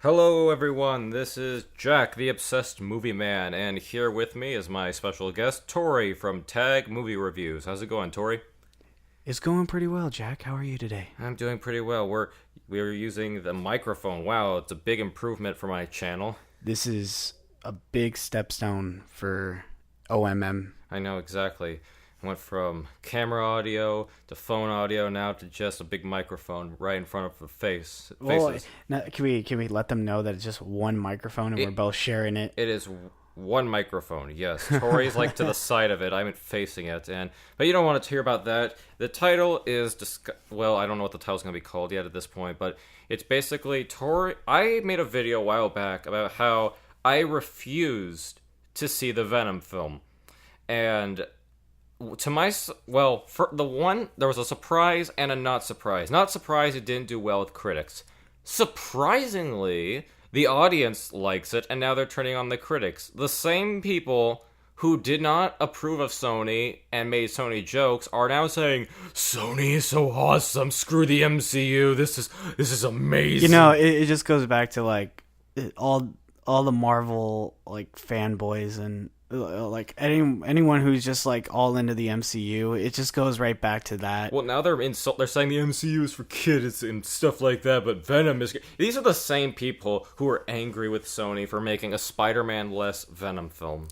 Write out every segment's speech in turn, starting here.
Hello, everyone. This is Jack, the Obsessed Movie Man, and here with me is my special guest, Tori from TAGMovieReviews. How's it going, Tori? It's going pretty well, Jack. How are you today? I'm doing pretty well. We're using the microphone. Wow, it's a big improvement for my channel. This is a big stepstone for O.M.M. I know exactly. Went from camera audio to phone audio now to just a big microphone right in front of the faces. Well, now, can we let them know that it's just one microphone and we're both sharing it? It is one microphone, yes. Tori's like to the side of it. I'm facing it, but you don't want to hear about that. The title is well, I don't know what the title's going to be called yet at this point, but it's basically Tori. I made a video a while back about how I refused to see the Venom film, and to my for the one, there was a surprise and a not surprise. Not surprised it didn't do well with critics. Surprisingly, the audience likes it, and now they're turning on the critics. The same people who did not approve of Sony and made Sony jokes are now saying, Sony is so awesome, screw the MCU, this is amazing. You know, it just goes back to like all the Marvel like fanboys and like anyone who's just like all into the MCU. It just goes right back to that. Well, now they're saying the MCU is for kids and stuff like that, but Venom is. These are the same people who are angry with Sony for making a Spider-Man-less Venom film.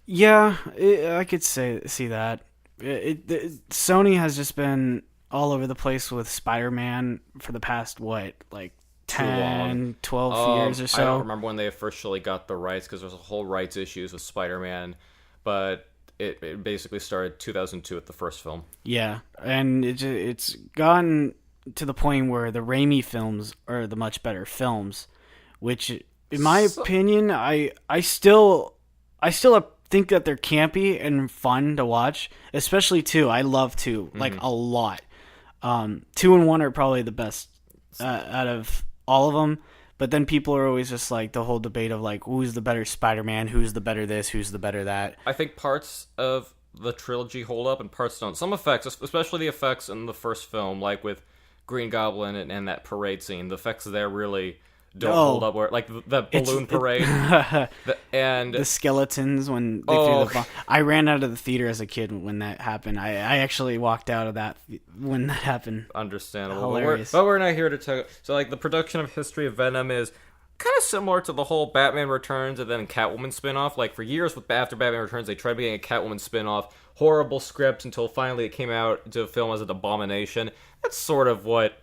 Yeah, I could see that. Sony has just been all over the place with Spider-Man for the past, like 10, 12 years or so. I don't remember when they officially got the rights, because there's a whole rights issues with Spider-Man, but it basically started 2002 with the first film. Yeah, and it's gotten to the point where the Raimi films are the much better films, which, in my opinion, I still think that they're campy and fun to watch, especially 2. I love 2, like, a lot. 2 and 1 are probably the best out of all of them, but then people are always just like the whole debate of like, who's the better Spider-Man, who's the better this, who's the better that. I think parts of the trilogy hold up and parts don't. Some effects, especially the effects in the first film, like with Green Goblin and that parade scene, the effects there really don't hold up. Where like the balloon parade and the skeletons when they threw the bomb. I ran out of the theater as a kid when that happened. I actually walked out of that when that happened. Understandable. Hilarious. But we're not here to tell. So like the production of history of Venom is kind of similar to the whole Batman Returns and then Catwoman spin-off. Like for years after Batman Returns, they tried making a Catwoman spin-off. Horrible script until finally it came out to film as an abomination. That's sort of what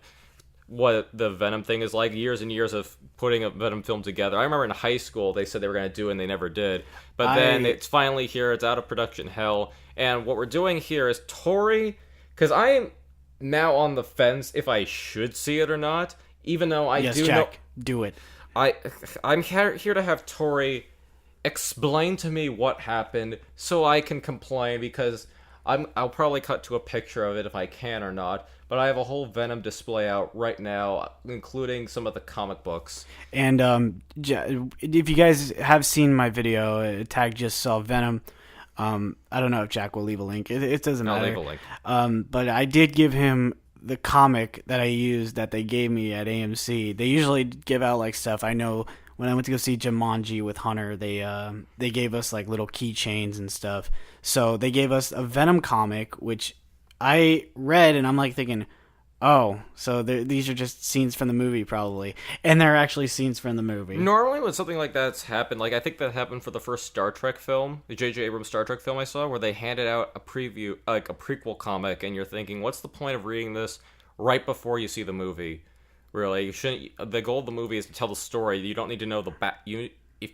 the Venom thing is like. Years and years of putting a Venom film together. I remember in high school they said they were going to do it and they never did. But then it's finally here. It's out of production hell. And what we're doing here is Tori, because I'm now on the fence if I should see it or not, even though I do Jack, do it. I'm here to have Tori explain to me what happened so I can complain, because I'll probably cut to a picture of it if I can or not. But I have a whole Venom display out right now, including some of the comic books. And if you guys have seen my video, Tag just saw Venom. I don't know if Jack will leave a link. It doesn't matter. I'll leave a link. But I did give him the comic that I used that they gave me at AMC. They usually give out like stuff. I know when I went to go see Jumanji with Hunter, they gave us like little keychains and stuff. So they gave us a Venom comic, which I read, and I'm like thinking, oh, so these are just scenes from the movie probably. And they're actually scenes from the movie. Normally when something like that's happened, like I think that happened for the first Star Trek film, the J.J. Abrams Star Trek film I saw, where they handed out a preview, like a prequel comic, and you're thinking, what's the point of reading this right before you see the movie? Really, you shouldn't. The goal of the movie is to tell the story. You don't need to know the back. If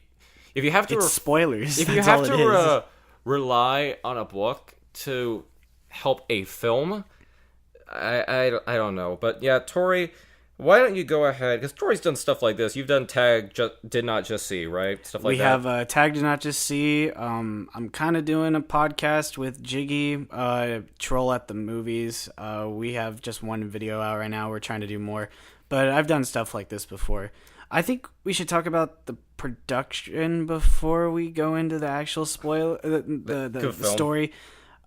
you have to, it's spoilers. If you have to rely on a book to help a film, I don't know. But yeah, Tori, why don't you go ahead? Because Tori's done stuff like this. You've done Tag Did Not Just See, right? Stuff like that. We have Tag Did Not Just See. I'm kind of doing a podcast with Jiggy, Troll at the Movies. We have just one video out right now. We're trying to do more. But I've done stuff like this before. I think we should talk about the production before we go into the actual the story.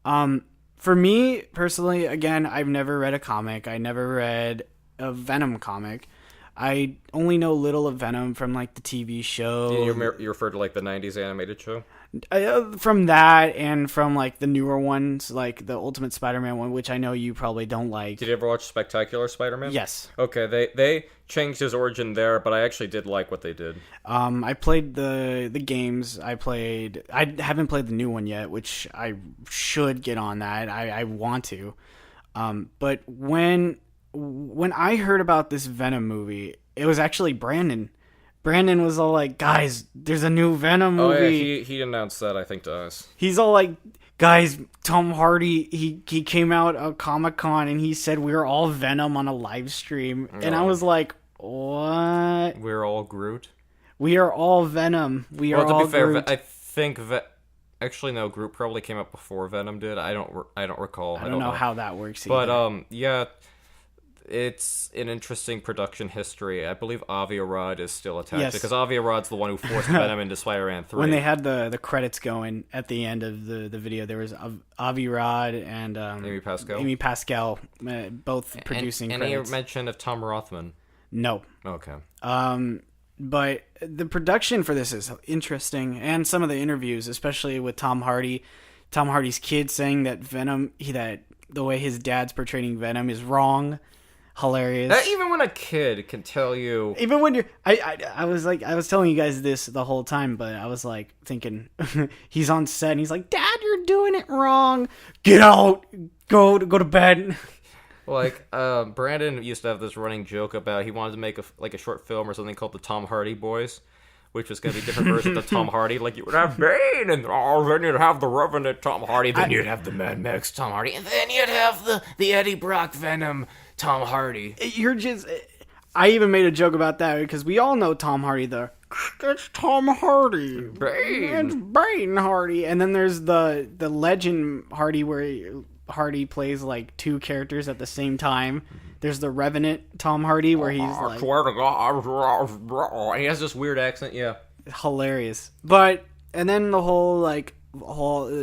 For me, personally, again, I've never read a comic. I never read a Venom comic. I only know little of Venom from like the TV show. You refer to like the '90s animated show. From that and from like the newer ones, like the Ultimate Spider-Man one, which I know you probably don't like. Did you ever watch Spectacular Spider-Man? Yes. Okay, they changed his origin there, but I actually did like what they did. I played the games. I haven't played the new one yet, which I should get on that. I want to. But when I heard about this Venom movie, it was actually Brandon. Brandon was all like, guys, there's a new Venom movie. Oh, yeah, he announced that, I think, to us. He's all like, guys, Tom Hardy, he came out at Comic-Con and he said we were all Venom on a live stream. And I was like, what? We're all Groot? We are all Venom. We are all Well, to be fair, Groot. I think actually, no, Groot probably came out before Venom did. I don't recall. I don't know how that works But, either. yeah... It's an interesting production history. I believe Avi Arad is still attached. Yes. Because Avi Arad's the one who forced Venom into Spider-Man 3. When they had the credits going at the end of the video, there was Avi Arad and Amy Pascal. Amy Pascal, both producing Any credits. mention of Tom Rothman? No. Okay. But the production for this is interesting, and some of the interviews, especially with Tom Hardy, Tom Hardy's kid saying that Venom, that the way his dad's portraying Venom is wrong. Hilarious. Even when a kid can tell you, even when you're, I was telling you guys this the whole time, but I was like thinking, he's on set and he's like, Dad, you're doing it wrong. Get out. Go to bed. like, Brandon used to have this running joke about he wanted to make a short film or something called the Tom Hardy Boys, which was going to be different versions of Tom Hardy. Like, you would have Bane, and then you'd have the Revenant Tom Hardy, then you'd have the Mad Max Tom Hardy, and then you'd have the Eddie Brock Venom Tom Hardy. I even made a joke about that because we all know Tom Hardy. It's Tom Hardy. Bane. It's Bane Hardy. And then there's the Legend Hardy where Hardy plays like two characters at the same time. There's the Revenant Tom Hardy where he's like, swear to God, he has this weird accent. Yeah, hilarious. And then the whole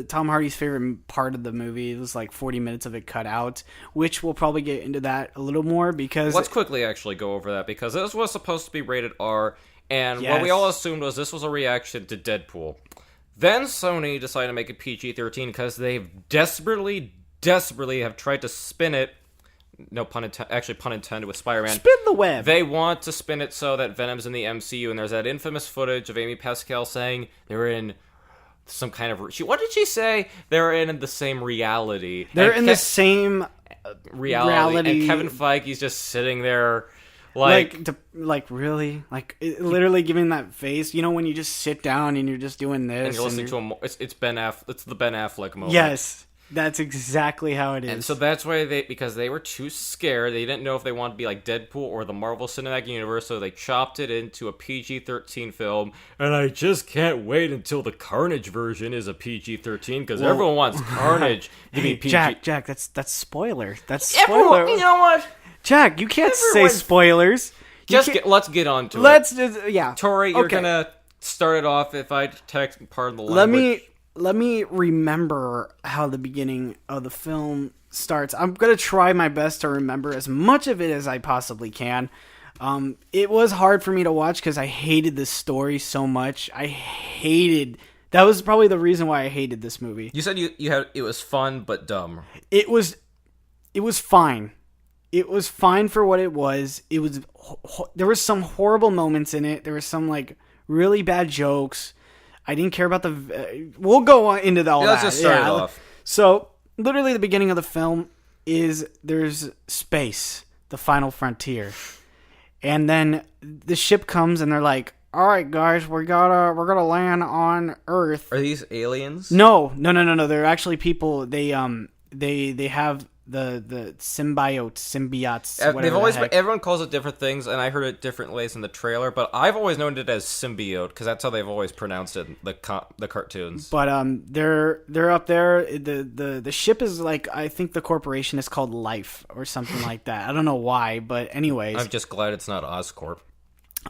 Tom Hardy's favorite part of the movie was like 40 minutes of it cut out, which we'll probably get into that a little more because let's quickly actually go over that because this was supposed to be rated R, and Yes. what we all assumed was this was a reaction to Deadpool. Then Sony decided to make it PG-13 because they've desperately have tried to spin it. No pun intended. Actually, pun intended with Spider-Man. spin the web. They want to spin it so that Venom's in the MCU, and there's that infamous footage of Amy Pascal saying they're in some kind of... What did she say? They're in the same reality. They're in the same reality. And Kevin Feige's just sitting there really? literally giving that face. You know when you just sit down and you're just doing this. And you're listening to him. It's the Ben Affleck moment. Yes. That's exactly how it is. And so that's why because they were too scared, they didn't know if they wanted to be like Deadpool or the Marvel Cinematic Universe, so they chopped it into a PG-13 film. And I just can't wait until the Carnage version is a PG-13 because everyone wants Carnage to be PG. Jack, that's spoiler. That's spoiler. Everyone, you know what? Jack, you can't say spoilers. Let's get on to it. Yeah. Tori, you're Okay. gonna start it off if I text pardon the language. Let me remember how the beginning of the film starts. I'm going to try my best to remember as much of it as I possibly can. It was hard for me to watch because I hated this story so much. That was probably the reason why I hated this movie. You said it was fun but dumb. It was fine. It was fine for what it was. There was some horrible moments in it. There was some like really bad jokes. I didn't care about we'll go on into all that. Let's just start it off. So, literally the beginning of the film is there's space, the final frontier. And then the ship comes and they're like, "All right, guys, we're gonna land on Earth." Are these aliens? No. They're actually people. They have the symbiotes. They've always everyone calls it different things, and I heard it different ways in the trailer. But I've always known it as symbiote because that's how they've always pronounced it in the cartoons. But they're up there. The ship is like, I think the corporation is called Life or something like that. I don't know why, but anyways, I'm just glad it's not Oscorp.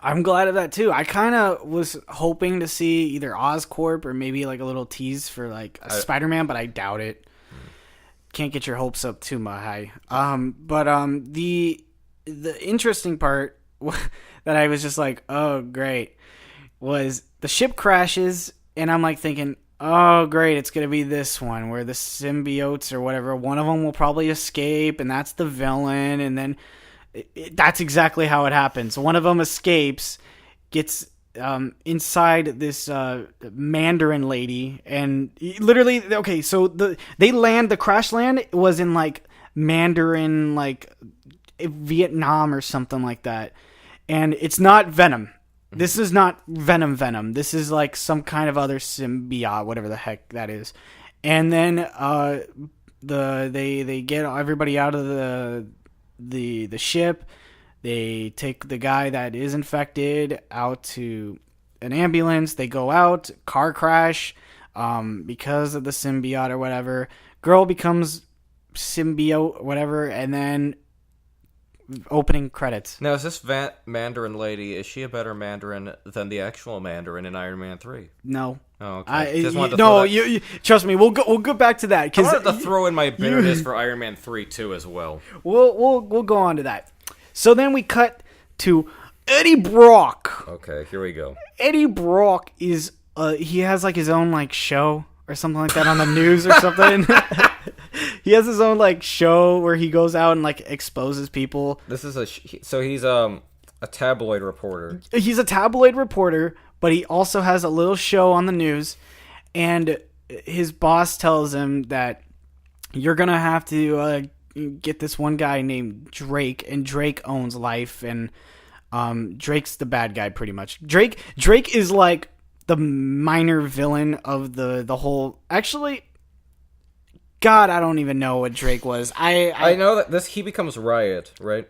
I'm glad of that too. I kind of was hoping to see either Oscorp or maybe like a little tease for like Spider-Man, but I doubt it. Can't get your hopes up too high. But the interesting part that I was just like, oh great, was the ship crashes, and I'm like thinking, oh great, it's gonna be this one where the symbiotes or whatever, one of them will probably escape, and that's the villain, and then that's exactly how it happens. One of them escapes, gets inside this Mandarin lady, and literally, okay, so the crash land was in like Mandarin, like Vietnam or something like that, and it's not Venom. This is not Venom. This is like some kind of other symbiote, whatever the heck that is. And then they get everybody out of the ship. They take the guy that is infected out to an ambulance. They go out, car crash, because of the symbiote or whatever. Girl becomes symbiote, whatever, and then opening credits. Now, is this Mandarin lady, is she a better Mandarin than the actual Mandarin in Iron Man 3? No. Oh, okay. You trust me. We'll go back to that. I wanted to throw in my bitterness for Iron Man 3 too as well. We'll go on to that. So then we cut to Eddie Brock. Okay, here we go. Eddie Brock is he has like his own like show or something like that on the news or something. He has his own like show where he goes out and like exposes people. This is so he's a tabloid reporter. He's a tabloid reporter, but he also has a little show on the news, and his boss tells him that you're gonna have to get this one guy named Drake, and Drake owns Life, and Drake's the bad guy pretty much. Drake is like the minor villain of the whole. Actually, God, I don't even know what Drake was. I know that he becomes Riot, right?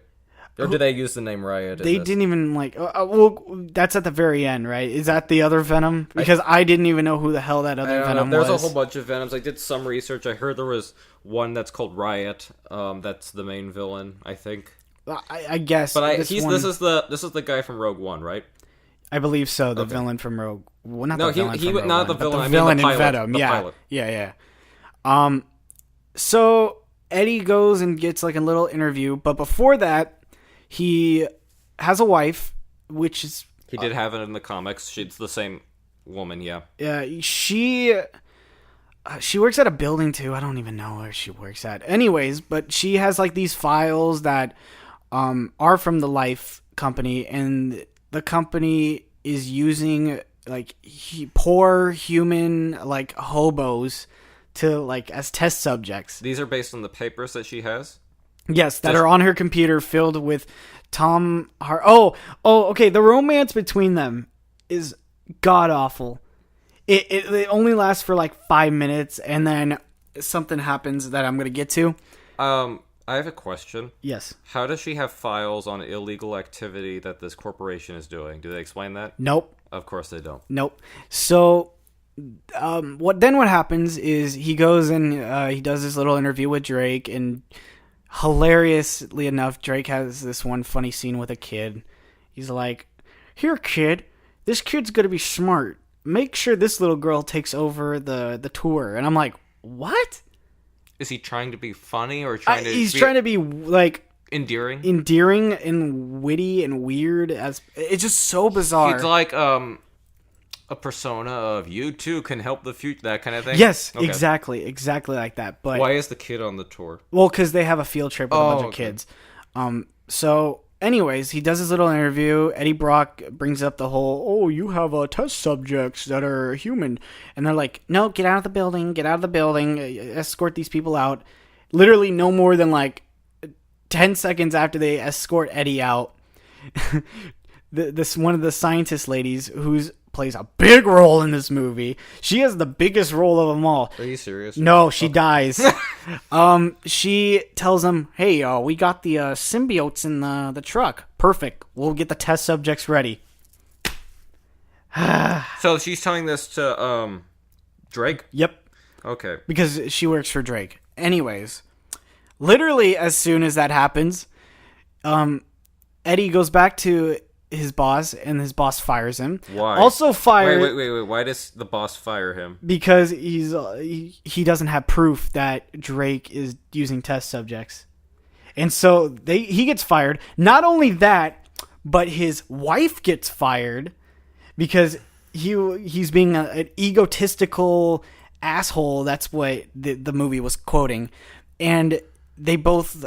Or did they use the name Riot? They didn't even like. Well, that's at the very end, right? Is that the other Venom? Because I didn't even know who the hell that other Venom was. There's a whole bunch of Venoms. I did some research. I heard there was one that's called Riot. That's the main villain, I think. I guess. But this is the guy from Rogue One, right? I believe so. The villain from Rogue. Well, not the villain from Rogue not One, the villain. The I villain mean the pilot, in Venom. the Yeah, pilot. yeah. So Eddie goes and gets like a little interview, but before that, he has a wife, which is he did have it in the comics. She's the same woman, yeah. Yeah, she works at a building too. I don't even know where she works at. Anyways, but she has like these files that are from the Life company, and the company is using like poor human like hobos to like as test subjects. These are based on the papers that she has? Yes, that are on her computer filled with okay, the romance between them is god awful. It only lasts for like 5 minutes, and then something happens that I'm going to get to. I have a question. Yes. How does she have files on illegal activity that this corporation is doing? Do they explain that? Nope. Of course they don't. Nope. So what happens is he goes and he does this little interview with Drake, and hilariously enough, Drake has this one funny scene with a kid. He's like, "Here, kid, this kid's gonna be smart. Make sure this little girl takes over the tour." And I'm like, what? Is he trying to be funny or he's trying to be like endearing and witty and weird? It's just so bizarre. He's like a persona of you two can help the future, that kind of thing. Yes, okay. exactly like that. But why is the kid on the tour? Well, because they have a field trip with a bunch of kids. So anyways, he does his little interview. Eddie Brock brings up the whole, you have test subjects that are human. And they're like, no, get out of the building, escort these people out. Literally no more than like 10 seconds after they escort Eddie out, this one of the scientist ladies who's plays a big role in this movie. She has the biggest role of them all. Are you serious? No, she dies. She tells them, hey, we got the symbiotes in the truck. Perfect. We'll get the test subjects ready. So she's telling this to Drake? Yep. Okay. Because she works for Drake. Anyways, literally as soon as that happens, Eddie goes back to his boss, and his boss fires him. Why? Also fired. Wait. Why does the boss fire him? Because he doesn't have proof that Drake is using test subjects, and so he gets fired. Not only that, but his wife gets fired because he's being an egotistical asshole. That's what the movie was quoting. And they both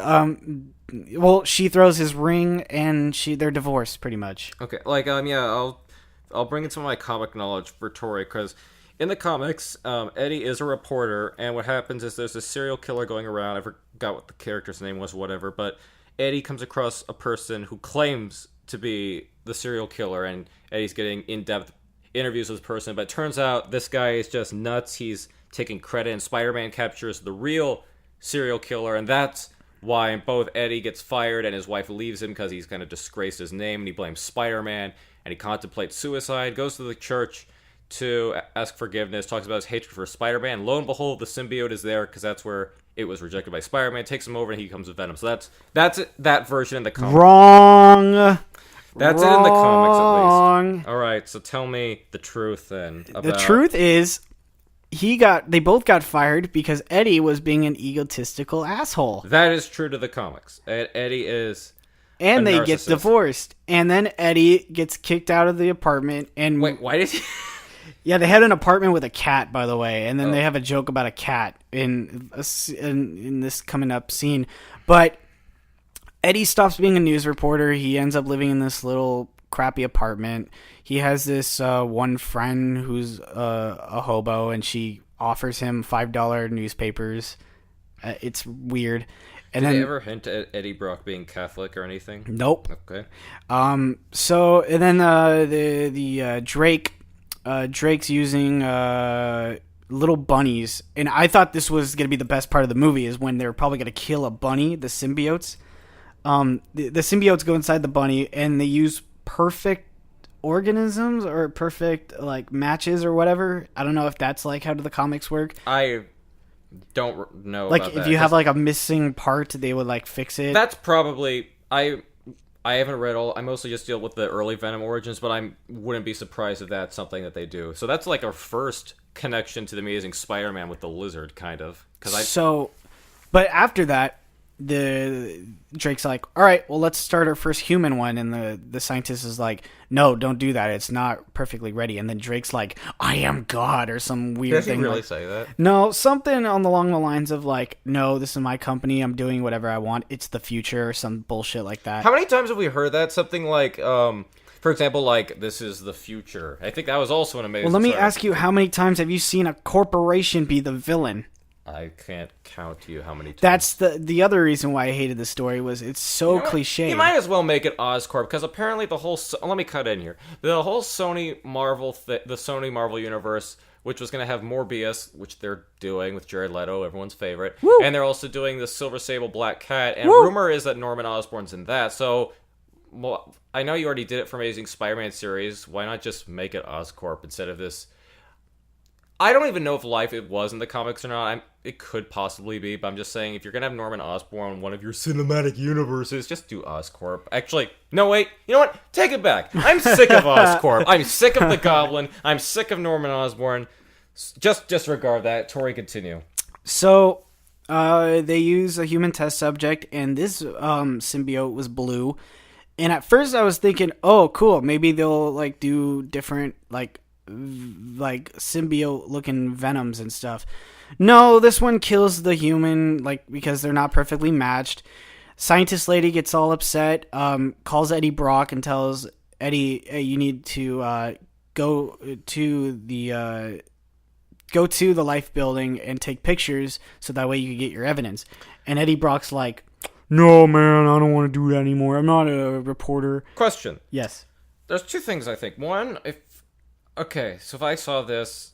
she throws his ring and they're divorced pretty much. Okay, I'll bring in some of my comic knowledge for Tori, because in the comics, Eddie is a reporter, and what happens is there's a serial killer going around. I forgot what the character's name was, whatever, but Eddie comes across a person who claims to be the serial killer, and Eddie's getting in-depth interviews with this person, but it turns out this guy is just nuts. He's taking credit, and Spider-Man captures the real serial killer, and that's why both Eddie gets fired and his wife leaves him because he's kind of disgraced his name, and he blames Spider-Man, and he contemplates suicide, goes to the church to ask forgiveness, talks about his hatred for Spider-Man. Lo and behold, the symbiote is there because that's where it was rejected by Spider-Man. Takes him over, and he becomes a Venom. So that's it, that version in the comics. Wrong. That's it in the comics, at least. All right, so tell me the truth then. The truth is, they both got fired because Eddie was being an egotistical asshole. That is true to the comics. Eddie is. And they get divorced, and then Eddie gets kicked out of the apartment. And wait, why did he? Yeah, they had an apartment with a cat, by the way, and then they have a joke about a cat in this coming up scene. But Eddie stops being a news reporter. He ends up living in this little crappy apartment. He has this one friend who's a hobo, and she offers him $5 newspapers. It's weird. And Did they ever hint at Eddie Brock being Catholic or anything? Nope. Okay. So and then the Drake's using little bunnies, and I thought this was gonna be the best part of the movie, is when they're probably gonna kill a bunny, the symbiotes. The symbiotes go inside the bunny, and they use perfect organisms or perfect like matches or whatever. I don't know if that's like how do the comics work. I don't know. Like about if that. you have like a missing part, they would like fix it. That's probably I haven't read all. I mostly just deal with the early Venom origins, but I wouldn't be surprised if that's something that they do. So that's like our first connection to the Amazing Spider-Man with the lizard, kind of. But after that, the Drake's like, all right, well, let's start our first human one, and the scientist is like, no, don't do that, it's not perfectly ready. And then Drake's like, I am God, or some weird thing. Did he really say that? No, something along the lines of like, no, this is my company, I'm doing whatever I want, it's the future, or some bullshit like that. How many times have we heard that? Something like for example, like, this is the future. I think that was also an amazing. Well, let me ask you, how many times have you seen a corporation be the villain? I can't count to you how many times. That's the other reason why I hated the story, was it's so cliche. You might as well make it Oscorp, because apparently the whole... Let me cut in here. The whole Sony Marvel universe, which was going to have Morbius, which they're doing with Jared Leto, everyone's favorite. Woo! And they're also doing the Silver Sable Black Cat, and Woo! rumor is that Norman Osborn's in that. So, well, I know you already did it for Amazing Spider-Man series. Why not just make it Oscorp instead of this... I don't even know if life it was in the comics or not. It could possibly be, but I'm just saying, if you're going to have Norman Osborn, one of your cinematic universes, just do Oscorp. Actually, no, wait. You know what? Take it back. I'm sick of Oscorp. I'm sick of the Goblin. I'm sick of Norman Osborn. Just disregard that. Tori, continue. So, they use a human test subject, and this symbiote was blue. And at first I was thinking, oh, cool. Maybe they'll like do different like symbiote looking venoms and stuff. No, this one kills the human, like, because they're not perfectly matched. Scientist lady gets all upset, calls Eddie Brock and tells Eddie, hey, you need to go to the life building and take pictures so that way you can get your evidence. And Eddie Brock's like, no, man, I don't want to do that anymore. I'm not a reporter. Question. Yes. There's two things, I think. One, if I saw this,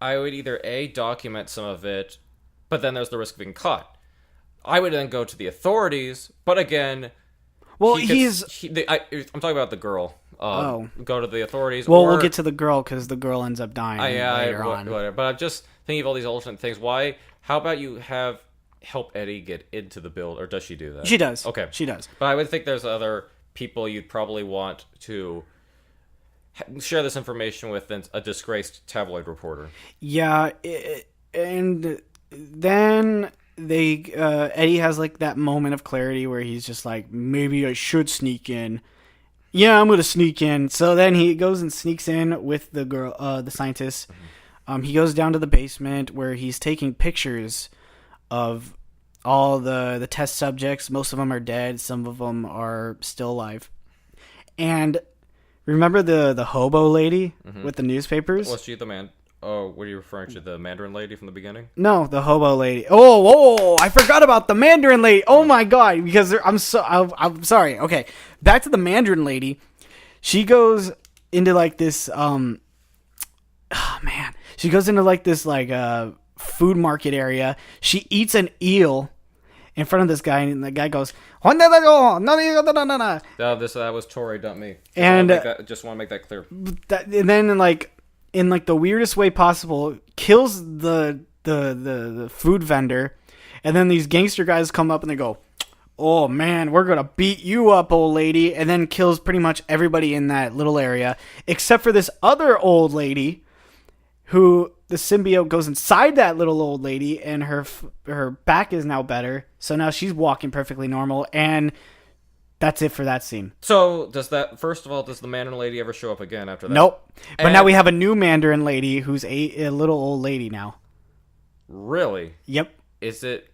I would either A, document some of it, but then there's the risk of being caught. I would then go to the authorities, but again... Well, I'm talking about the girl. Go to the authorities. Well, we'll get to the girl, because the girl ends up dying later on. Whatever. But I'm just thinking of all these alternate things. Why? How about you help Eddie get into the build, or does she do that? She does. Okay. She does. But I would think there's other people you'd probably want to... share this information with a disgraced tabloid reporter. Yeah, and then Eddie has like that moment of clarity where he's just like, maybe I should sneak in, yeah, I'm gonna sneak in. So then he goes and sneaks in with the girl, the scientist. He goes down to the basement where he's taking pictures of all the test subjects. Most of them are dead. Some of them are still alive. And remember the hobo lady with the newspapers? Was she the man? Oh, what are you referring to? The Mandarin lady from the beginning? No, the hobo lady. Oh, I forgot about the Mandarin lady. Oh my god, because I'm sorry. Okay, back to the Mandarin lady. She goes into like this she goes into like this food market area. She eats an eel in front of this guy, and the guy goes, No, that was Tori, not me. And just want to make that clear. and then in the weirdest way possible, kills the food vendor, and then these gangster guys come up and they go, "Oh man, we're gonna beat you up, old lady," and then kills pretty much everybody in that little area except for this other old lady, who the symbiote goes inside that little old lady, and her back is now better, so now she's walking perfectly normal, and that's it for that scene. So, does the Mandarin lady ever show up again after that? Nope. But now we have a new Mandarin lady who's a little old lady now. Really? Yep. Is it...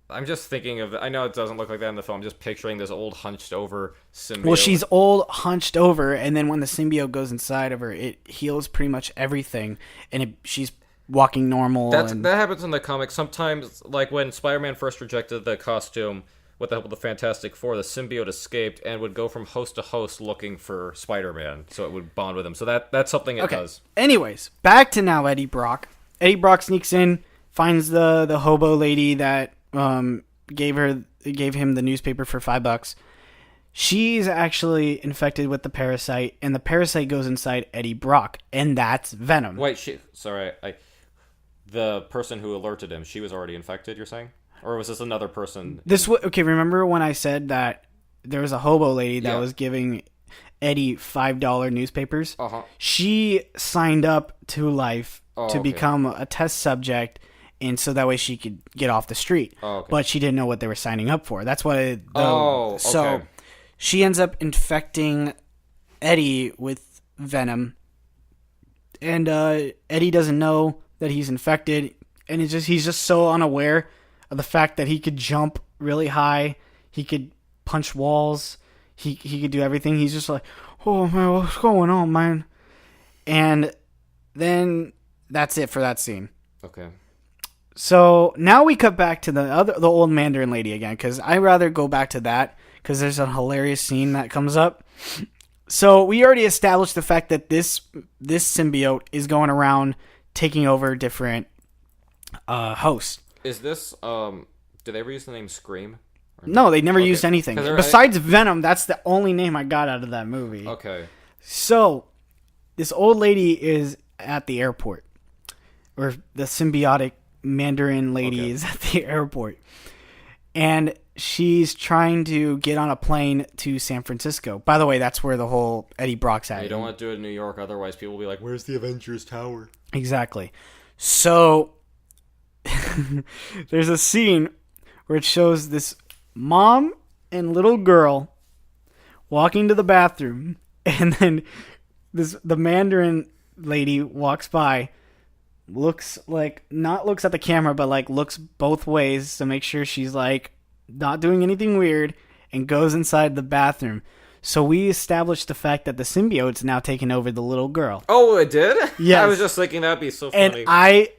I'm just thinking of... I know it doesn't look like that in the film. I'm just picturing this old hunched-over symbiote. Well, she's old, hunched over, and then when the symbiote goes inside of her, it heals pretty much everything, and she's walking normal. That happens in the comics. Sometimes, like when Spider-Man first rejected the costume with the help of the Fantastic Four, the symbiote escaped and would go from host to host looking for Spider-Man, so it would bond with him. So that's something it does. Anyways, back to now Eddie Brock. Eddie Brock sneaks in, finds the hobo lady that gave him the newspaper for $5. She's actually infected with the parasite, and the parasite goes inside Eddie Brock, and that's Venom. Wait, the person who alerted him, she was already infected, you're saying? Or was this another person? Remember when I said that there was a hobo lady that was giving Eddie $5 newspapers? Uh-huh. She signed up to Life to become a test subject, and so that way she could get off the street. Oh, okay. But she didn't know what they were signing up for. That's what So she ends up infecting Eddie with Venom, and Eddie doesn't know that he's infected, and he's just so unaware of the fact that he could jump really high, he could punch walls, he could do everything. He's just like, "Oh man, what's going on, man?" And then that's it for that scene. Okay. So now we cut back to the old Mandarin lady again, because I'd rather go back to that, because there's a hilarious scene that comes up. So we already established the fact that this symbiote is going around taking over different hosts. Is this, did they ever use the name Scream? No, they never used anything. Besides Venom, that's the only name I got out of that movie. Okay. So, this old lady is at the airport. Or the symbiotic Mandarin lady is at the airport. And she's trying to get on a plane to San Francisco. By the way, that's where the whole Eddie Brock's at. You don't want to do it in New York, otherwise people will be like, "Where's the Avengers Tower?" Exactly. So, there's a scene where it shows this mom and little girl walking to the bathroom, and then the Mandarin lady walks by, looks at the camera, but looks both ways to make sure she's not doing anything weird, and goes inside the bathroom. So we established the fact that the symbiote's now taking over the little girl. Oh, it did? Yes. I was just thinking that'd be so funny. And I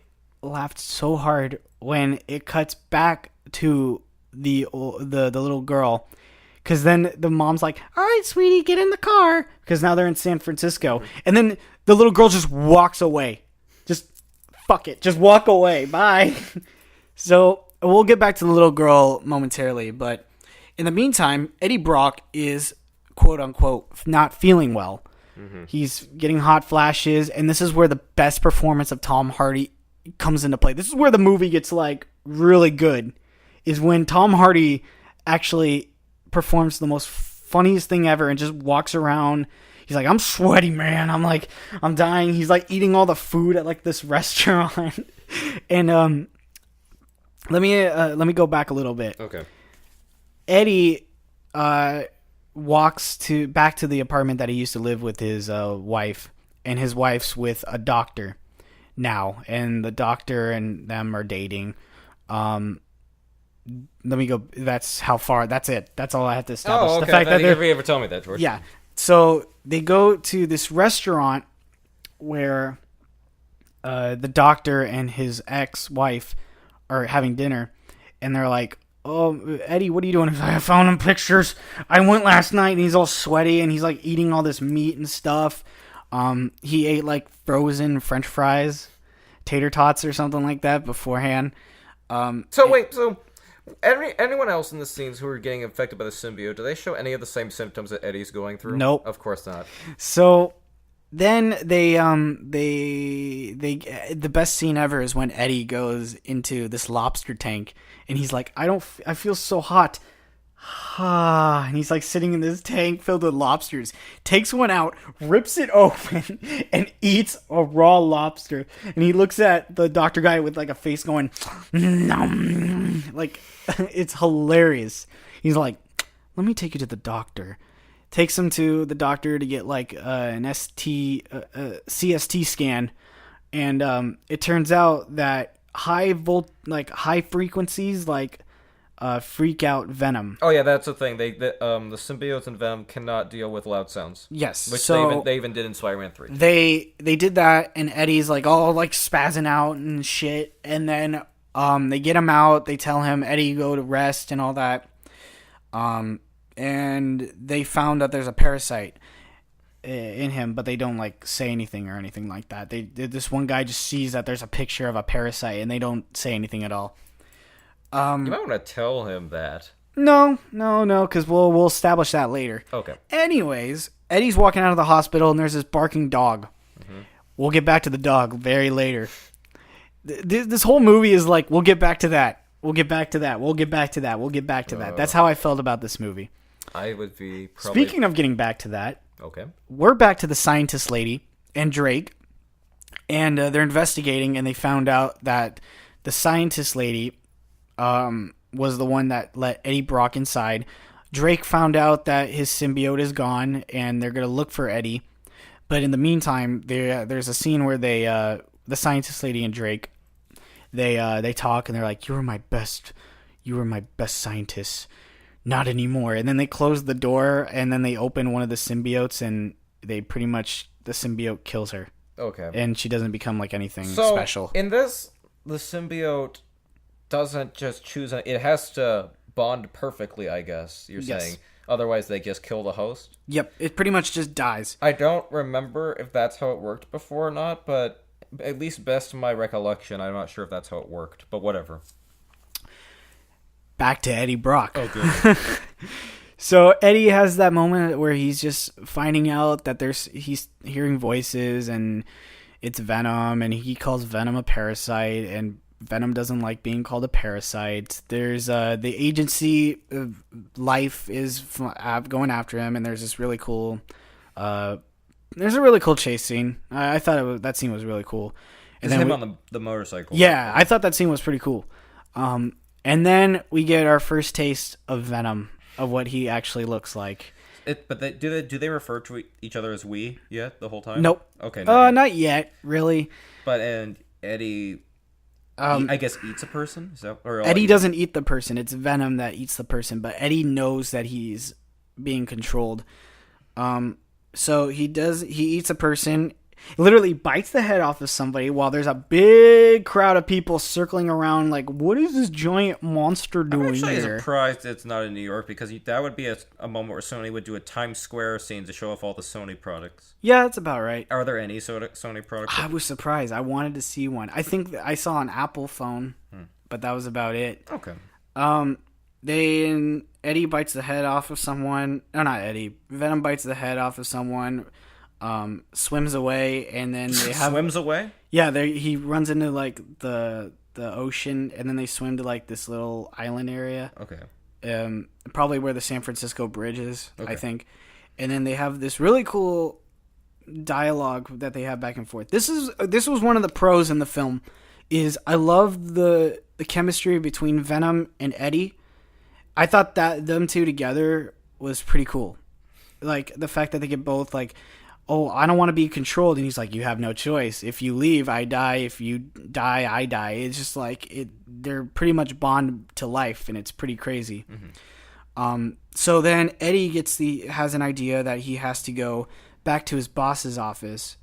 laughed so hard when it cuts back to the little girl, because then the mom's like, "All right, sweetie, get in the car," because now they're in San Francisco, and then the little girl just walks away. Just fuck it, just walk away, bye. So we'll get back to the little girl momentarily, but in the meantime, Eddie Brock is quote unquote not feeling well. Mm-hmm. He's getting hot flashes, and this is where the best performance of Tom Hardy comes into play. This is where the movie gets really good, is when Tom Hardy actually performs the most funniest thing ever and just walks around. He's like, "I'm sweaty, man. I'm dying." He's eating all the food at this restaurant. And let me go back a little bit. Okay. Eddie walks back to the apartment that he used to live with his wife, and his wife's with a doctor now, and the doctor and them are dating. Let me go. That's how far. That's it. That's all I have to establish. Oh, okay. The fact that if you ever tell me that, George. yeah. So they go to this restaurant where the doctor and his ex-wife are having dinner, and they're like, "Oh, Eddie, what are you doing?" I found him pictures. I went last night, and he's all sweaty, and he's like eating all this meat and stuff. He ate like frozen French fries, tater tots, or something like that beforehand. So anyone else in the scenes who are getting infected by the symbiote, do they show any of the same symptoms that Eddie's going through? Nope. Of course not. So then they the best scene ever is when Eddie goes into this lobster tank, and he's like, I feel so hot. And he's like sitting in this tank filled with lobsters, takes one out, rips it open, and eats a raw lobster. And he looks at the doctor guy with like a face going, nom. Like, it's hilarious. He's like, let me take you to the doctor. Takes him to the doctor to get like an CST scan. And it turns out that high frequencies, like, freak out Venom. Oh yeah, that's the thing. The symbiotes and Venom cannot deal with loud sounds. Yes, which so they even did in Spider-Man 3. They did that, and Eddie's like all like spazzing out and shit. And then they get him out. They tell him, Eddie, go to rest and all that. And they found that there's a parasite in him, but they don't like say anything or anything like that. This one guy just sees that there's a picture of a parasite, and they don't say anything at all. You might want to tell him that. No, because we'll establish that later. Okay. Anyways, Eddie's walking out of the hospital, and there's this barking dog. Mm-hmm. We'll get back to the dog very later. This whole movie is like, we'll get back to that. We'll get back to that. We'll get back to that. We'll get back to that. That's how I felt about this movie. I would be probably... Speaking of getting back to that, okay, we're back to the scientist lady and Drake, and they're investigating, and they found out that the scientist lady was the one that let Eddie Brock inside. Drake found out that his symbiote is gone, and they're going to look for Eddie. But in the meantime, there's a scene where the scientist lady and Drake, they talk, and they're like, you were my best scientist. Not anymore. And then they close the door, and then they open one of the symbiotes, and the symbiote kills her. Okay. And she doesn't become like anything special. In this, the symbiote doesn't just choose, it has to bond perfectly, I guess you're saying. Otherwise they just kill the host. Yep, it pretty much just dies. I don't remember if that's how it worked before or not, but at least best to my recollection, I'm not sure if that's how it worked, but whatever. Back to Eddie Brock. Oh, good. So Eddie has that moment where he's just finding out that he's hearing voices, and it's Venom, and he calls Venom a parasite, and Venom doesn't like being called a parasite. There's the agency of life is going after him, and there's this really cool there's a really cool chase scene. I thought that scene was really cool. And then him on the motorcycle. Yeah, I thought that scene was pretty cool. And then we get our first taste of Venom, of what he actually looks like. Do they refer to each other as we yet the whole time? Nope. Okay. Not yet, really. But and Eddie, I guess, eats a person. Eddie doesn't eat the person. It's Venom that eats the person. But Eddie knows that he's being controlled. So he eats a person. Literally bites the head off of somebody while there's a big crowd of people circling around like, what is this giant monster doing I'm actually here? surprised it's not in New York, because that would be a moment where Sony would do a Times Square scene to show off all the Sony products. Yeah, that's about right. Are there any Sony products? I was surprised. I wanted to see one. I think I saw an Apple phone, but that was about it. Okay. Eddie bites the head off of someone. No, not Eddie. Venom bites the head off of someone. Swims away, and then they have swims away. Yeah, he runs into like the ocean, and then they swim to like this little island area. Okay. Probably where the San Francisco Bridge is, okay. I think. And then they have this really cool dialogue that they have back and forth. This was one of the pros in the film. Is I love the chemistry between Venom and Eddie. I thought that them two together was pretty cool. like the fact that they get both like, oh, I don't want to be controlled, and he's like, you have no choice. If you leave, I die. If you die, I die. It's just like they're pretty much bond to life, and it's pretty crazy. So then Eddie has an idea that he has to go back to his boss's office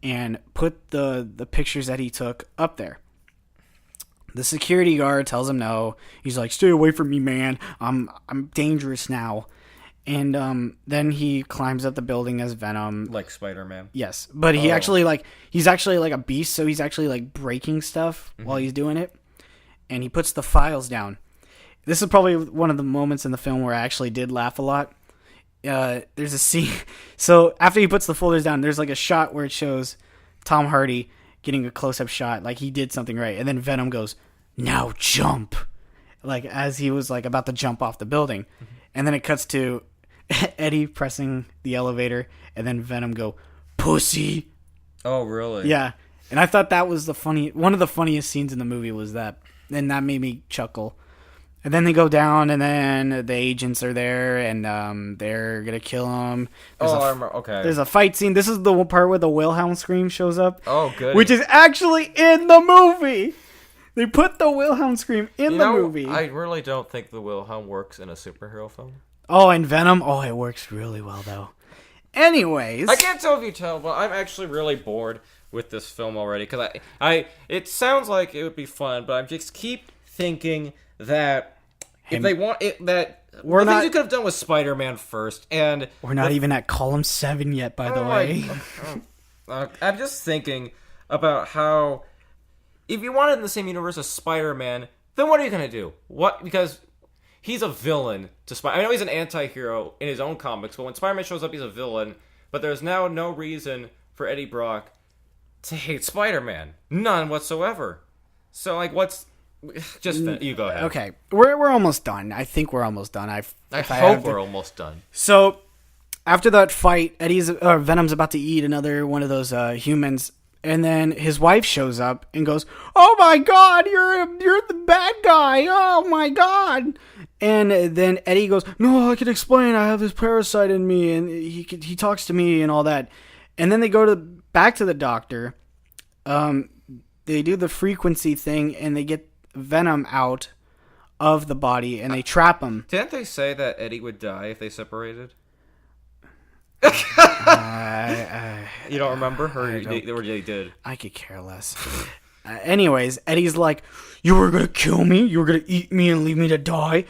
and put the pictures that he took up there. The security guard tells him no. He's like, stay away from me, man. I'm dangerous now. And then he climbs up the building as Venom. Like Spider-Man. Yes. But he's actually like a beast, so he's actually like breaking stuff while he's doing it. And he puts the files down. This is probably one of the moments in the film where I actually did laugh a lot. There's a scene. So after he puts the folders down, there's like a shot where it shows Tom Hardy getting a close-up shot, like he did something right. And then Venom goes, now jump. Like as he was like about to jump off the building. And then it cuts to Eddie pressing the elevator, and then Venom go, pussy. Oh, really? Yeah. And I thought that was one of the funniest scenes in the movie was that. And that made me chuckle. And then they go down, and then the agents are there, and they're going to kill him. I remember. Okay. There's a fight scene. This is the part where the Wilhelm scream shows up. Oh, good. Which is actually in the movie. They put the Wilhelm scream in the movie. I really don't think the Wilhelm works in a superhero film. Oh, and Venom? Oh, it works really well, though. Anyways. I can't tell if you tell, but I'm actually really bored with this film already. Because it sounds like it would be fun, but I just keep thinking that if they want it, that things you could have done with Spider-Man first, and we're not even at column 7 yet, by the way. I'm just thinking about how if you wanted in the same universe as Spider-Man, then what are you gonna do? What? Because he's a villain to Spider. I know he's an anti-hero in his own comics, but when Spider-Man shows up, he's a villain. But there's now no reason for Eddie Brock to hate Spider-Man, none whatsoever. So like, what's just you go ahead. Okay, we're almost done. I think we're almost done. I hope we're almost done. So after that fight, Venom's about to eat another one of those humans, and then his wife shows up and goes, "Oh my God, you're the bad guy! Oh my God!" And then Eddie goes, "No, I can explain. I have this parasite in me, and he talks to me and all that." And then they go back to the doctor. They do the frequency thing, and they get Venom out of the body, and they trap him. Didn't they say that Eddie would die if they separated? You don't remember? Or they did? I could care less. Anyways, Eddie's like, you were going to kill me? You were going to eat me and leave me to die?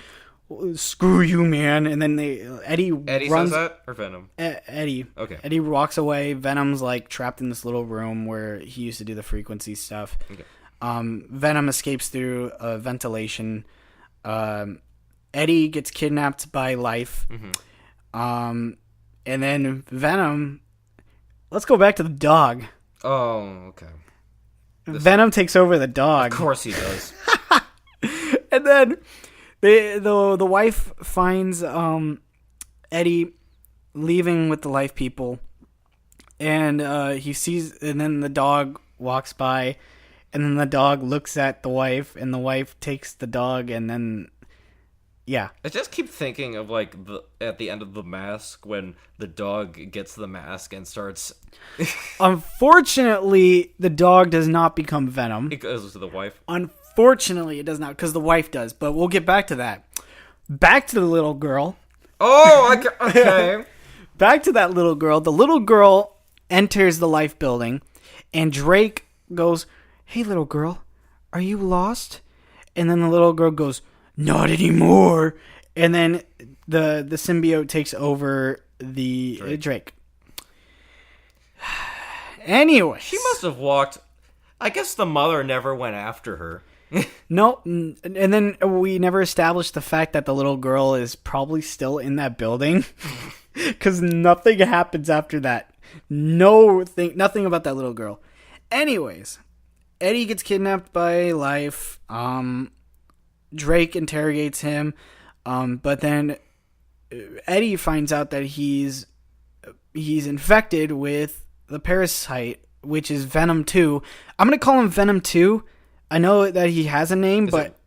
Screw you, man. And then Eddie runs, says that? Or Venom? Eddie. Okay. Eddie walks away. Venom's like trapped in this little room where he used to do the frequency stuff. Okay. Venom escapes through ventilation. Eddie gets kidnapped by Life. And then Venom... Let's go back to the dog. Oh, okay. Venom takes over the dog. Of course he does. And then the wife finds Eddie leaving with the Life people. And he sees... And then the dog walks by... And then the dog looks at the wife, and the wife takes the dog, and then, yeah. I just keep thinking of, like, at the end of The Mask, when the dog gets the mask and starts... Unfortunately, the dog does not become Venom. It goes to the wife? Unfortunately, it does not, because the wife does, but we'll get back to that. Back to the little girl. Oh, okay. Back to that little girl. The little girl enters the Life building, and Drake goes... Hey, little girl, are you lost? And then the little girl goes, not anymore. And then the symbiote takes over the Drake. Anyway. She must have walked. I guess the mother never went after her. No, and then we never established the fact that the little girl is probably still in that building. Because nothing happens after that. Nothing about that little girl. Anyways. Eddie gets kidnapped by Life. Drake interrogates him. But then Eddie finds out that he's infected with the parasite, which is Venom 2. I'm going to call him Venom 2. I know that he has a name, but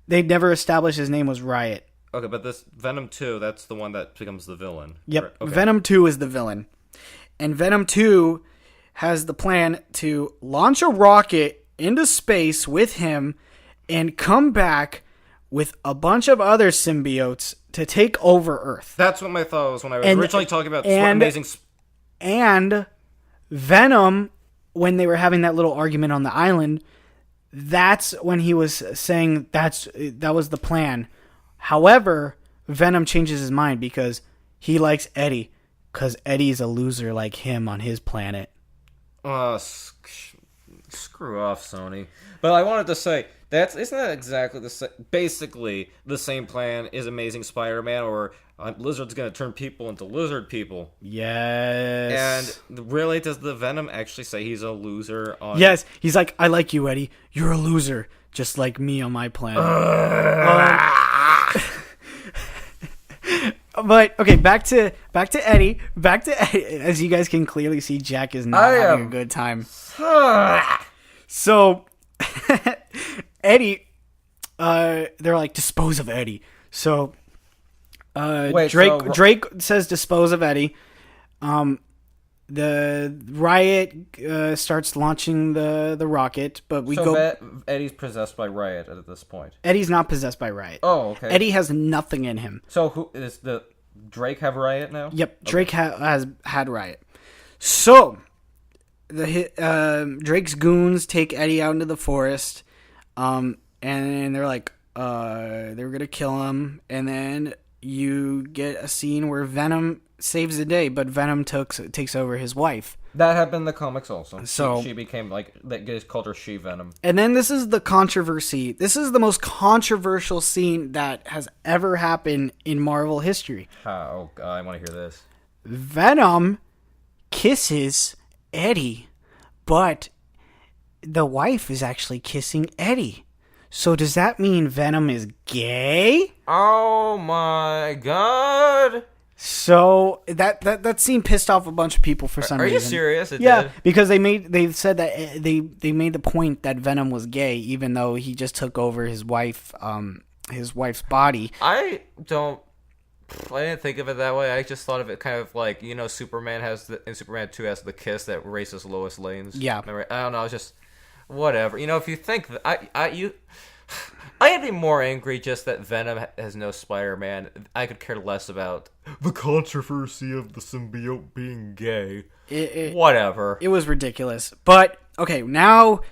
they never established his name was Riot. Okay, but this Venom 2, that's the one that becomes the villain. Yep. Right, okay. Venom 2 is the villain. And Venom 2 has the plan to launch a rocket into space with him and come back with a bunch of other symbiotes to take over Earth. That's what my thought was when I was originally talking about amazing... And Venom, when they were having that little argument on the island, that's when he was saying that was the plan. However, Venom changes his mind because he likes Eddie, because Eddie's a loser like him on his planet. Screw off, Sony. But I wanted to say, isn't that exactly basically the same plan as Amazing Spider-Man, or Lizard's going to turn people into lizard people? Yes. And really, does the Venom actually say he's a loser? Yes, he's like, I like you, Eddie. You're a loser, just like me on my planet. But okay, back to Eddie. Back to Eddie. As you guys can clearly see, Jack is not having a good time. So Eddie, they're like, dispose of Eddie. So Drake says dispose of Eddie. The Riot starts launching the rocket, but Eddie's possessed by Riot at this point. Eddie's not possessed by Riot. Oh, okay. Eddie has nothing in him. So who is the Drake have Riot now? Yep, Drake has had Riot. So Drake's goons take Eddie out into the forest, and they're like, they're gonna kill him, and then you get a scene where Venom saves the day, but Venom takes over his wife. That happened in the comics also. So she became they called her She-Venom. And then this is the controversy. This is the most controversial scene that has ever happened in Marvel history. Oh God, I want to hear this. Venom kisses Eddie, but the wife is actually kissing Eddie. So does that mean Venom is gay? Oh my God. So that scene pissed off a bunch of people for some reason. Are you serious? It yeah, did? Because they said that they made the point that Venom was gay, even though he just took over his wife's body. I didn't think of it that way. I just thought of it kind of like, Superman in Superman 2 has the kiss that raises Lois Lane's. Yeah. Memory. I don't know. It's just whatever. If you think I'd be more angry just that Venom has no Spider-Man. I could care less about the controversy of the symbiote being gay. Whatever. It was ridiculous. But, okay, now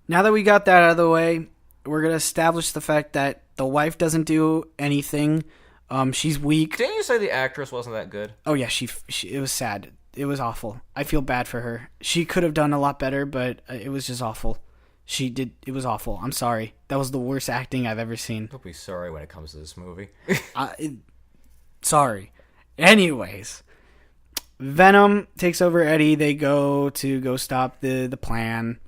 that we got that out of the way, we're going to establish the fact that the wife doesn't do anything. She's weak. Didn't you say the actress wasn't that good? Oh, yeah, she it was sad. It was awful. I feel bad for her. She could have done a lot better, but it was just awful. It was awful. I'm sorry. That was the worst acting I've ever seen. Don't be sorry when it comes to this movie. Sorry. Anyways, Venom takes over Eddie. They go stop the plan.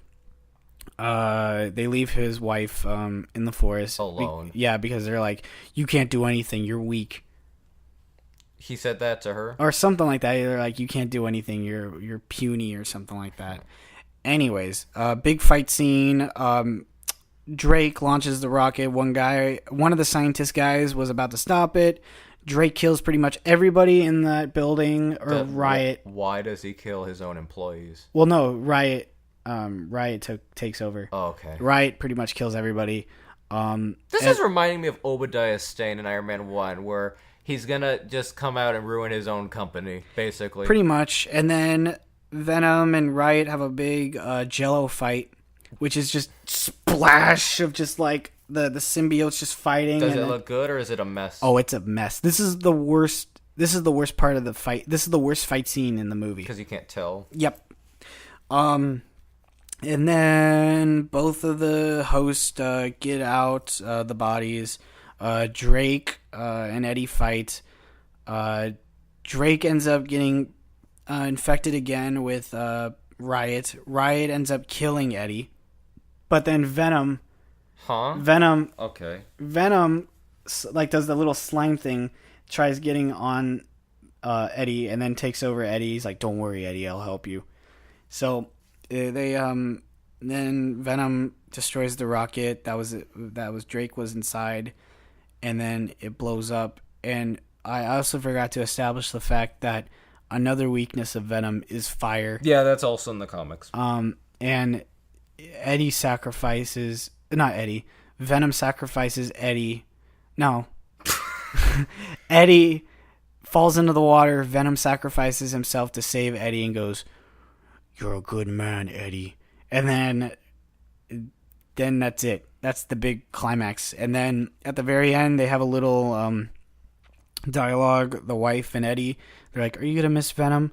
They leave his wife in the forest. Alone. Because they're like, you can't do anything. You're weak. He said that to her? Or something like that. They're like, you can't do anything. You're puny or something like that. Anyways, big fight scene. Drake launches the rocket. One of the scientist guys was about to stop it. Drake kills pretty much everybody in that building, or Riot. Why does he kill his own employees? Well, no, Riot takes over. Oh, okay. Riot pretty much kills everybody. This is reminding me of Obadiah Stane in Iron Man 1, where he's gonna just come out and ruin his own company, basically. Pretty much. And then Venom and Riot have a big Jello fight, which is just splash of just like the symbiotes just fighting. Does it look good or is it a mess? Oh, it's a mess. This is the worst. This is the worst part of the fight. This is the worst fight scene in the movie because you can't tell. Yep. And then both of the hosts get out the bodies. Drake and Eddie fight. Drake ends up getting infected again with Riot. Riot ends up killing Eddie. But then Venom... Okay. Venom, like, does the little slime thing, tries getting on Eddie, and then takes over Eddie. He's like, don't worry, Eddie, I'll help you. So, then Venom destroys the rocket. That was Drake was inside. and then it blows up. And I also forgot to establish the fact that another weakness of Venom is fire. Yeah, that's also in the comics. And Eddie sacrifices... Not Eddie. Venom sacrifices Eddie. No. Eddie falls into the water. Venom sacrifices himself to save Eddie and goes, "You're a good man, Eddie." And then that's it. That's the big climax. And then at the very end, they have a little dialogue. The wife and Eddie, they're like, "Are you gonna miss Venom?"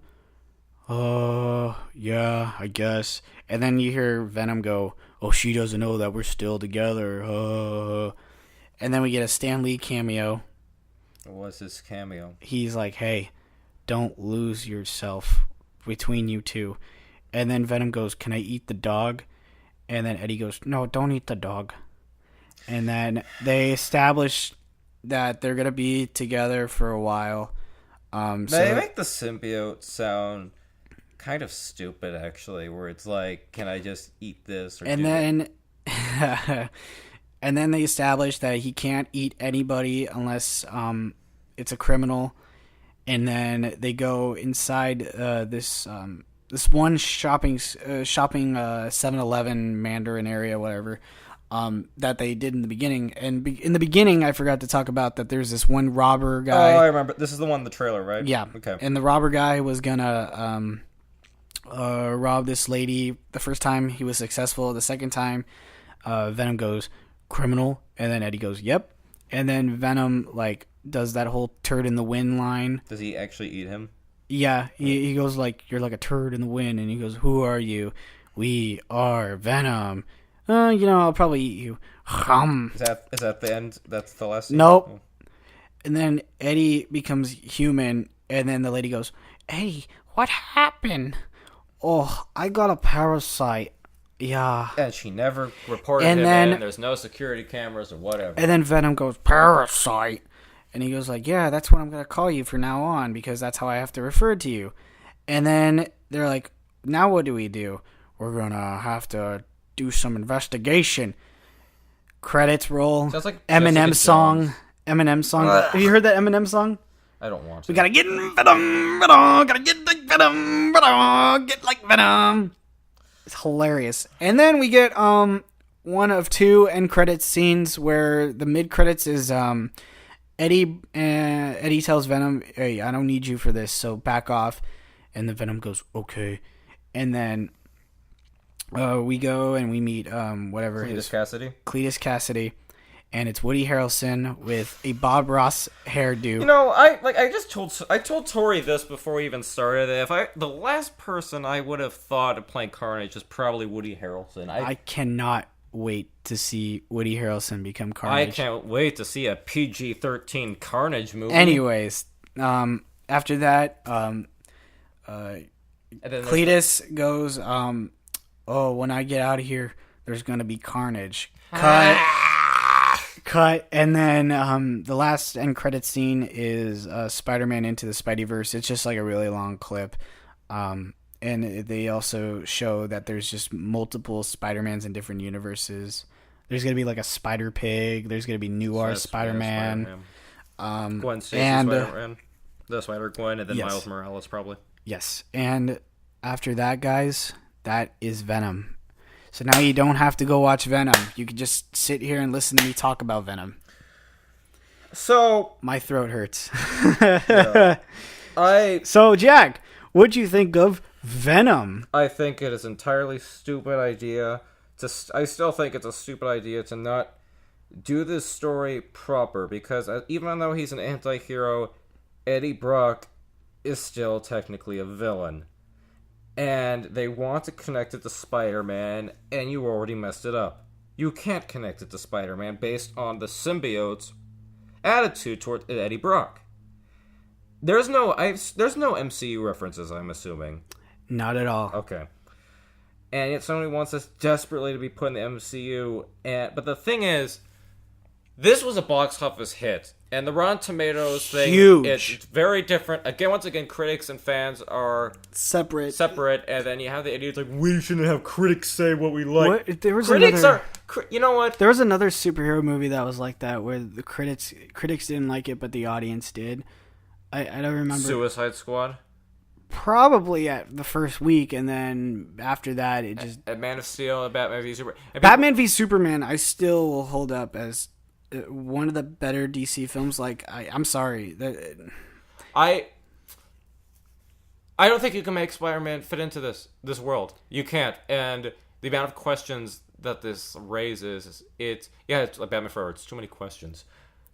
Yeah, I guess. And then you hear Venom go, "Oh, she doesn't know that we're still together." And then we get a Stan Lee cameo. What was his cameo? He's like, "Hey, don't lose yourself between you two." And then Venom goes, "Can I eat the dog?" And then Eddie goes, "No, don't eat the dog." And then they establish that they're going to be together for a while. They make the symbiote sound kind of stupid, actually, where it's like, can I just eat this? And then they establish that he can't eat anybody unless it's a criminal. And then they go inside this one shopping 7-Eleven Mandarin area, whatever, that they did in the beginning. And in the beginning, I forgot to talk about that there's this one robber guy. Oh, I remember. This is the one in the trailer, right? Yeah. Okay. And the robber guy was gonna rob this lady. The first time he was successful. The second time, Venom goes, "Criminal," and then Eddie goes, "Yep." And then Venom does that whole turd in the wind line. Does he actually eat him? Yeah, he goes like, "You're like a turd in the wind," and he goes, "Who are you?" "We are Venom." I'll probably eat you. Is that the end? That's the last scene? Nope. Oh. And then Eddie becomes human, and then the lady goes, "Eddie, what happened?" "Oh, I got a parasite." Yeah. And she never reported him in. There's no security cameras or whatever. And then Venom goes, "Parasite." And he goes like, "Yeah, that's what I'm going to call you from now on, because that's how I have to refer to you." And then they're like, "Now what do we do?" "We're going to have to do some investigation." Credits roll. Sounds like Eminem song. Eminem song. Ugh. Have you heard that Eminem song? I don't want to. We gotta get in Venom, gotta get like Venom, get like Venom. It's hilarious. And then we get one of two end credits scenes where the mid credits is Eddie tells Venom, "Hey, I don't need you for this, so back off." And the Venom goes, "Okay." And then we go and we meet Cletus Cassidy, and it's Woody Harrelson with a Bob Ross hairdo. I told Tori this before we even started. The last person I would have thought of playing Carnage is probably Woody Harrelson. I cannot wait to see Woody Harrelson become Carnage. I can't wait to see a PG-13 Carnage movie. Anyways, after that, Cletus goes, "Oh, when I get out of here, there's gonna be carnage." Cut. And then the last end credit scene is Spider-Man Into the Spideyverse. It's just like a really long clip. And they also show that there's just multiple Spider-Mans in different universes. There's going to be like a Spider-Pig. There's going to be Noir Spider-Man. Gwen Stacy Spider-Man. The Spider-Gwen, and then yes. Miles Morales, probably. Yes. And after that, guys, that is Venom. So now you don't have to go watch Venom. You can just sit here and listen to me talk about Venom. So my throat hurts. Yeah. So Jack, what'd you think of Venom? I think it is an entirely stupid idea. I still think it's a stupid idea to not do this story proper, because even though he's an anti-hero, Eddie Brock is still technically a villain. And they want to connect it to Spider-Man, and you already messed it up. You can't connect it to Spider-Man based on the symbiote's attitude toward Eddie Brock. There's no MCU references, I'm assuming. Not at all. Okay. And yet somebody wants us desperately to be put in the MCU. But the thing is, this was a box office hit, and the Rotten Tomatoes thing, Huge. It's very different. Once again, critics and fans are separate, and then you have the idiots like, we shouldn't have critics say what we like. What? There was critics are, you know what? There was another superhero movie that was like that, where the critics didn't like it, but the audience did. I don't remember. Suicide Squad? Probably at the first week, and then after that, it just... At Man of Steel, and Batman v Superman. Batman v Superman, I still will hold up as one of the better DC films. Like, I'm sorry. I don't think you can make Spider-Man fit into this world. You can't. And the amount of questions that this raises, it's like Batman Forever. It's too many questions.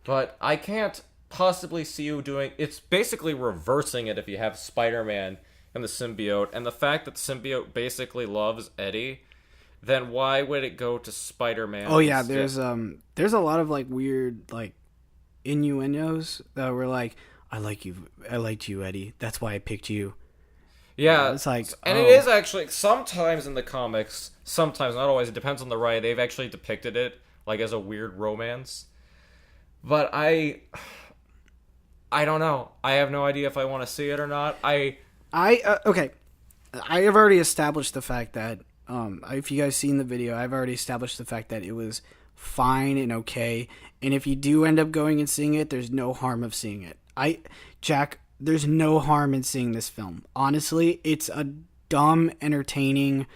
But I can't possibly see you doing... It's basically reversing it if you have Spider-Man and the symbiote. And the fact that the symbiote basically loves Eddie, then why would it go to Spider-Man? Oh yeah, there's a lot of like weird like innuendos that were like, I liked you, Eddie. That's why I picked you. Yeah, it's like, and it is actually sometimes in the comics, sometimes not always. It depends on the writer. They've actually depicted it like as a weird romance, but I don't know. I have no idea if I want to see it or not. Okay. I have already established the fact that if you guys seen the video, I've already established the fact that it was fine and okay. And if you do end up going and seeing it, there's no harm of seeing it. Jack, there's no harm in seeing this film. Honestly, it's a dumb, entertaining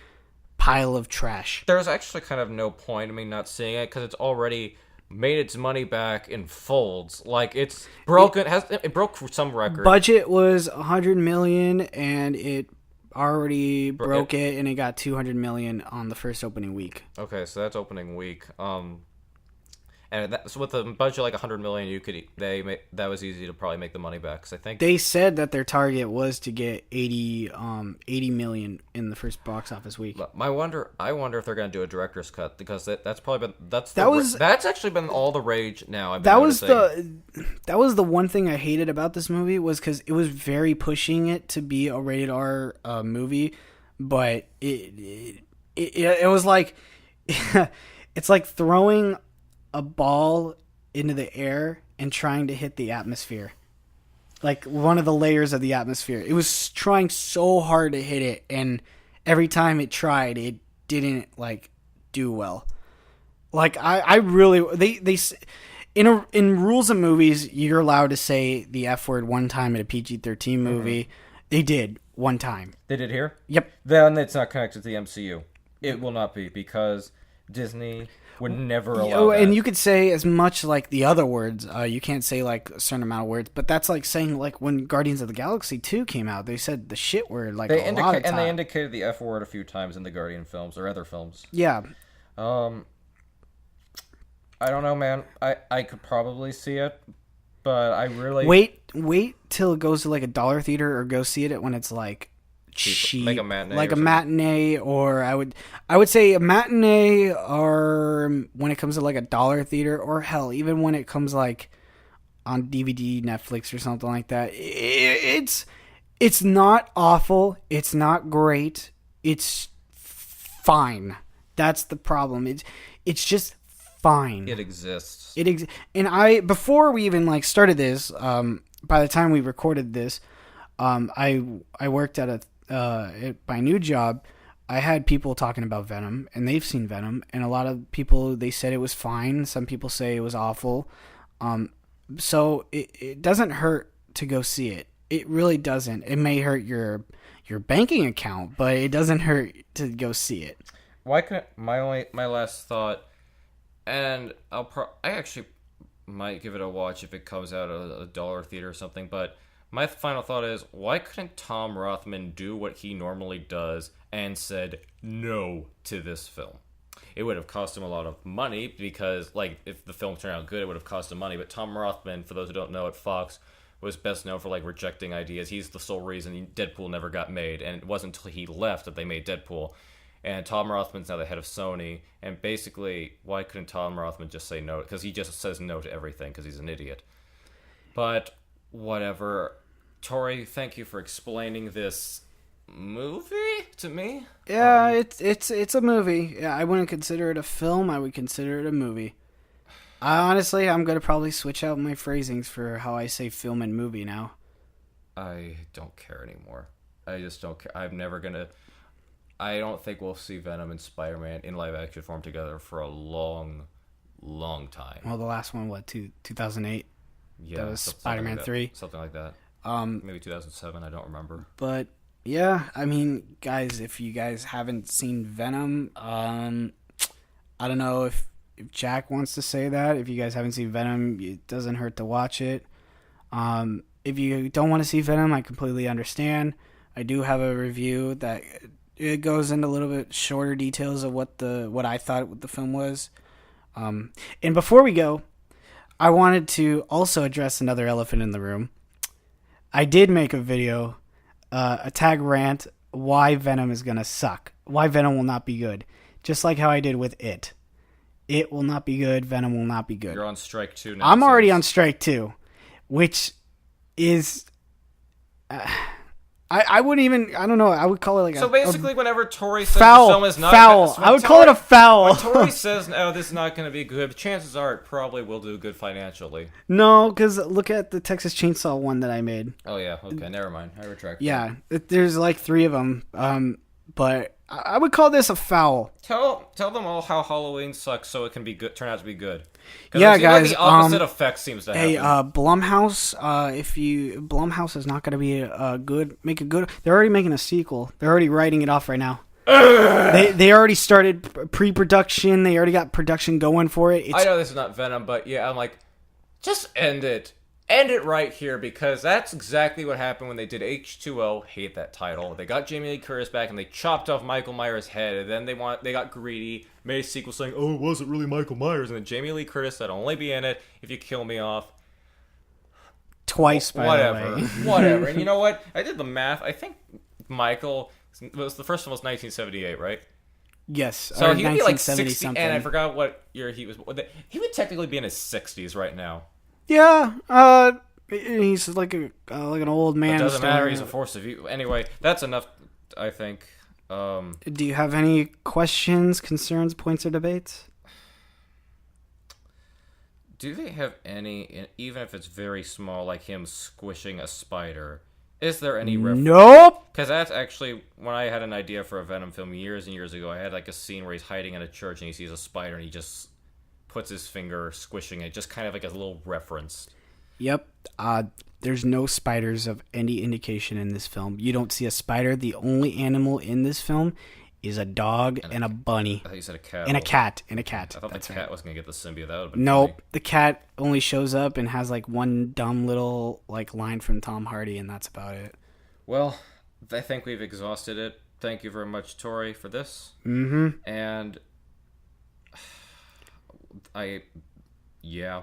pile of trash. There's actually kind of no point in me not seeing it because it's already made its money back in folds. Like, it's broken. It broke some record. Budget was $100 million, and it already broke it, and it got $200 million on the first opening week. Okay, so that's opening week. And so with a budget like $100 million, that was easy to probably make the money back. Cause I think they said that their target was to get 80 million in the first box office week. I wonder if they're going to do a director's cut because that's actually been all the rage now. That was the one thing I hated about this movie was because it was very pushing it to be a rated R movie, but it was like it's like throwing a ball into the air and trying to hit the atmosphere. Like one of the layers of the atmosphere. It was trying so hard to hit it, and every time it tried, it didn't like do well. Like I really they in rules of movies, you're allowed to say the F word one time at a PG-13 movie. Mm-hmm. They did one time. They did here? Yep. Then it's not connected to the MCU. It will not be because Disney would never allow that. And you could say as much like the other words. You can't say like a certain amount of words, but that's like saying like when Guardians of the Galaxy 2 came out, they said the shit word like a lot of times. And they indicated the F word a few times in the Guardian films or other films. Yeah. I don't know, man. I could probably see it, but I really... Wait till it goes to like a dollar theater or go see it when it's like cheap, like a matinee, or I would say a matinee, or when it comes to like a dollar theater, or hell, even when it comes like on DVD, Netflix, or something like that. It's not awful. It's not great. It's fine. That's the problem. It's just fine. It exists. And before we even like started this, by the time we recorded this, I worked at my new job. I had people talking about Venom, and they've seen Venom, and a lot of people, they said it was fine. Some people say it was awful. So it doesn't hurt to go see it. It really doesn't. It may hurt your banking account, but it doesn't hurt to go see it. Why couldn't my last thought, and I actually might give it a watch if it comes out at a dollar theater or something, but my final thought is, why couldn't Tom Rothman do what he normally does and said no to this film? It would have cost him a lot of money because, like, if the film turned out good, it would have cost him money. But Tom Rothman, for those who don't know, at Fox, was best known for, like, rejecting ideas. He's the sole reason Deadpool never got made, and it wasn't until he left that they made Deadpool. And Tom Rothman's now the head of Sony, and basically, why couldn't Tom Rothman just say no? Because he just says no to everything because he's an idiot. But whatever. Tori, thank you for explaining this movie to me. Yeah, it's a movie. Yeah, I wouldn't consider it a film. I would consider it a movie. Honestly, I'm gonna probably switch out my phrasings for how I say film and movie now. I don't care anymore. I just don't care. I'm never gonna. I don't think we'll see Venom and Spider-Man in live action form together for a long, long time. Well, the last one, 2008? Yeah, that was something Spider-Man like 3. Something like that. Maybe 2007. I don't remember. But yeah, I mean, guys, if you guys haven't seen Venom, I don't know if Jack wants to say that. If you guys haven't seen Venom, it doesn't hurt to watch it. If you don't want to see Venom, I completely understand. I do have a review that it goes into a little bit shorter details of what I thought the film was. And before we go, I wanted to also address another elephant in the room. I did make a video, a tag rant, why Venom is gonna suck, why Venom will not be good, just like how I did with It. It will not be good. Venom will not be good. You're on strike 2 now. I'm already on strike 2, which is. I wouldn't even. I don't know. I would call it like so basically, whenever Tori says foul. the film is not foul. I would call it a foul. When Tori says, "No, this is not going to be good," chances are it probably will do good financially. No, because look at the Texas Chainsaw one that I made. Oh yeah. Okay. Never mind. I retract. Yeah, there's like 3 of them. But I would call this a foul. Tell them all how Halloween sucks, so it can be good. Turn out to be good. Yeah, guys. Like the opposite effect seems to happen. Hey, Blumhouse. Blumhouse is not going to be good. Make a good. They're already making a sequel. They're already writing it off right now. They already started pre-production. They already got production going for it. I know this is not Venom, but yeah, I'm like, just end it. End it right here, because that's exactly what happened when they did H2O. Hate that title. They got Jamie Lee Curtis back and they chopped off Michael Myers' head, and then they got greedy, made a sequel saying, "Oh, it wasn't really Michael Myers," and then Jamie Lee Curtis said, "I'll only be in it if you kill me off." Twice, by whatever, the way. whatever. And you know what? I did the math. I think Michael was the first one was 1978, right? Yes. So he'd be like 60 60, and I forgot what year he was. He would technically be in his 60s right now. Yeah, he's like an old man. It doesn't matter. He's a force of evil. Anyway, that's enough. I think. Do you have any questions, concerns, points, or debates? Do they have any, even if it's very small, like him squishing a spider? Is there any reference? Nope. Because that's actually when I had an idea for a Venom film years and years ago. I had like a scene where he's hiding in a church and he sees a spider and he just puts his finger squishing it, just kind of like a little reference. Yep. There's no spiders of any indication in this film. You don't see a spider. The only animal in this film is a dog and a bunny. I thought you said a cat. And a cat. I thought That's the cat right. was going to get the symbiote. That would have been Nope. funny. The cat only shows up and has like one dumb little like line from Tom Hardy, and that's about it. Well, I think we've exhausted it. Thank you very much, Tori, for this. Mm-hmm. And yeah,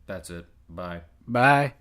that's it. Bye. Bye.